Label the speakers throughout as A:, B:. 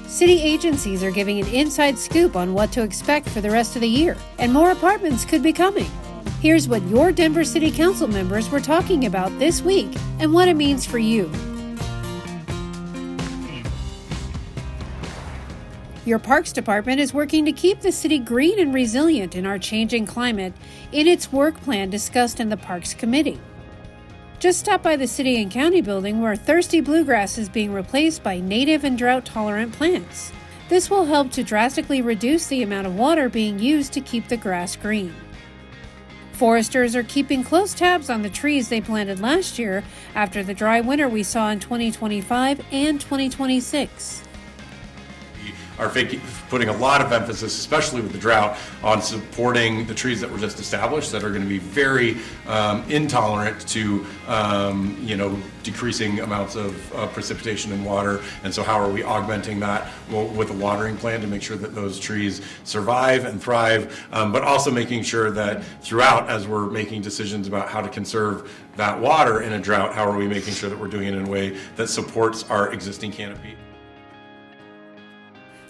A: City agencies are giving an inside scoop on what to expect for the rest of the year, and more apartments could be coming. Here's what your Denver City Council members were talking about this week and what it means for you. Your Parks Department is working to keep the city green and resilient in our changing climate in its work plan discussed in the Parks Committee. Just stop by the City and County building where thirsty bluegrass is being replaced by native and drought-tolerant plants. This will help to drastically reduce the amount of water being used to keep the grass green. Foresters are keeping close tabs on the trees they planted last year after the dry winter we saw in 2025 and 2026.
B: Are putting a lot of emphasis, especially with the drought, on supporting the trees that were just established that are going to be very intolerant to decreasing amounts of precipitation and water. And so how are we augmenting that with a watering plan to make sure that those trees survive and thrive, but also making sure that throughout, as we're making decisions about how to conserve that water in a drought, how are we making sure that we're doing it in a way that supports our existing canopy.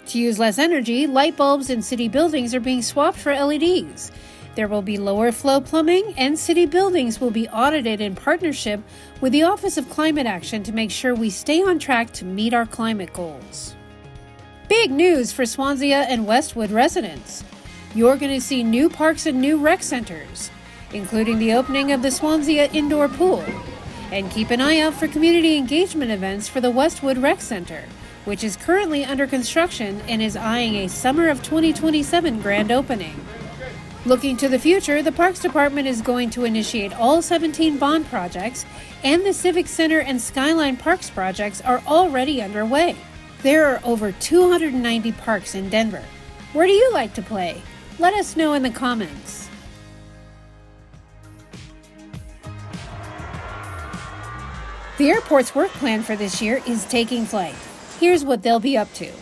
A: To use less energy, light bulbs in city buildings are being swapped for LEDs. There will be lower flow plumbing, and city buildings will be audited in partnership with the Office of Climate Action to make sure we stay on track to meet our climate goals. Big news for Swansea and Westwood residents. You're going to see new parks and new rec centers, including the opening of the Swansea indoor pool. And keep an eye out for community engagement events for the Westwood Rec Center, which is currently under construction and is eyeing a summer of 2027 grand opening. Looking to the future, the Parks Department is going to initiate all 17 bond projects, and the Civic Center and Skyline Parks projects are already underway. There are over 290 parks in Denver. Where do you like to play? Let us know in the comments. The airport's work plan for this year is taking flight. Here's what they'll be up to.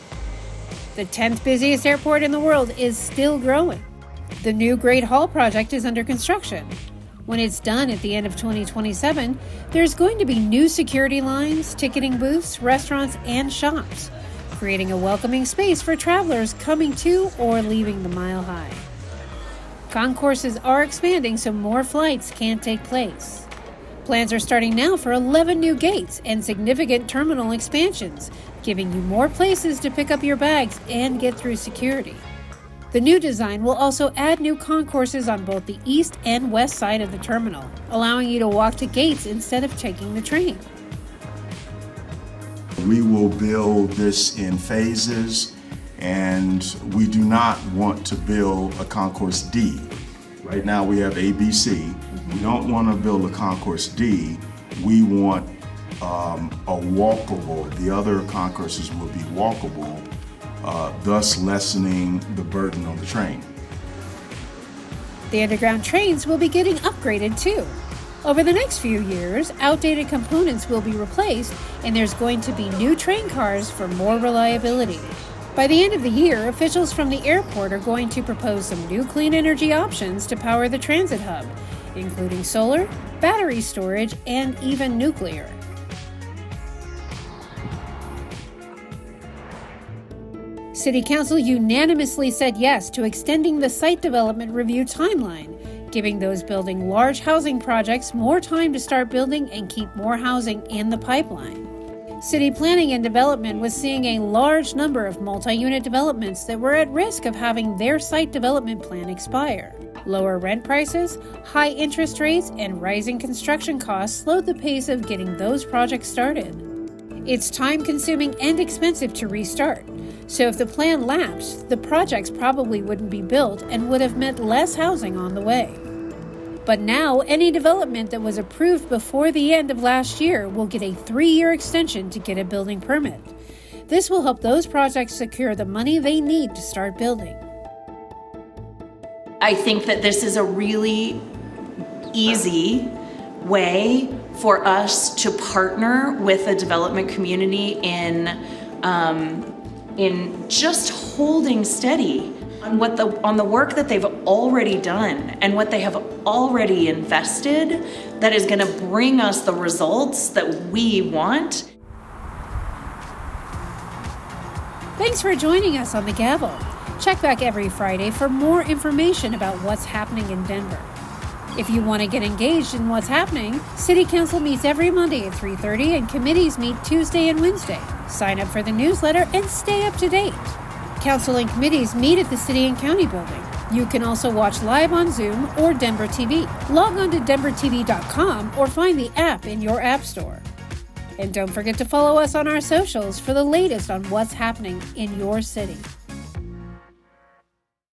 A: The 10th busiest airport in the world is still growing. The new Great Hall project is under construction. When it's done at the end of 2027, there's going to be new security lines, ticketing booths, restaurants, and shops, creating a welcoming space for travelers coming to or leaving the Mile High. Concourses are expanding so more flights can take place. Plans are starting now for 11 new gates and significant terminal expansions, giving you more places to pick up your bags and get through security. The new design will also add new concourses on both the east and west side of the terminal, allowing you to walk to gates instead of taking the train.
C: We will build this in phases, and we do not want to build a Concourse D. Right now we have A, B, C. We don't want to build a Concourse D. We want a walkable. The other concourses will be walkable, thus lessening the burden on the train.
A: The underground trains will be getting upgraded too. Over the next few years, outdated components will be replaced, and there's going to be new train cars for more reliability. By the end of the year, officials from the airport are going to propose some new clean energy options to power the transit hub, including solar, battery storage, and even nuclear. City Council unanimously said yes to extending the site development review timeline, giving those building large housing projects more time to start building and keep more housing in the pipeline. City Planning and Development was seeing a large number of multi-unit developments that were at risk of having their site development plan expire. Lower rent prices, high interest rates, and rising construction costs slowed the pace of getting those projects started. It's time-consuming and expensive to restart, so if the plan lapsed, the projects probably wouldn't be built and would have meant less housing on the way. But now, any development that was approved before the end of last year will get a 3-year extension to get a building permit. This will help those projects secure the money they need to start building.
D: I think that this is a really easy way for us to partner with the development community in just holding steady on the work that they've already done and what they have already invested that is going to bring us the results that we want.
A: Thanks for joining us on The Gavel. Check back every Friday for more information about what's happening in Denver. If you want to get engaged in what's happening, City Council meets every Monday at 3:30 and committees meet Tuesday and Wednesday. Sign up for the newsletter and stay up to date. Council and committees meet at the City and County Building. You can also watch live on Zoom or Denver TV. Log on to denvertv.com or find the app in your app store. And don't forget to follow us on our socials for the latest on what's happening in your city.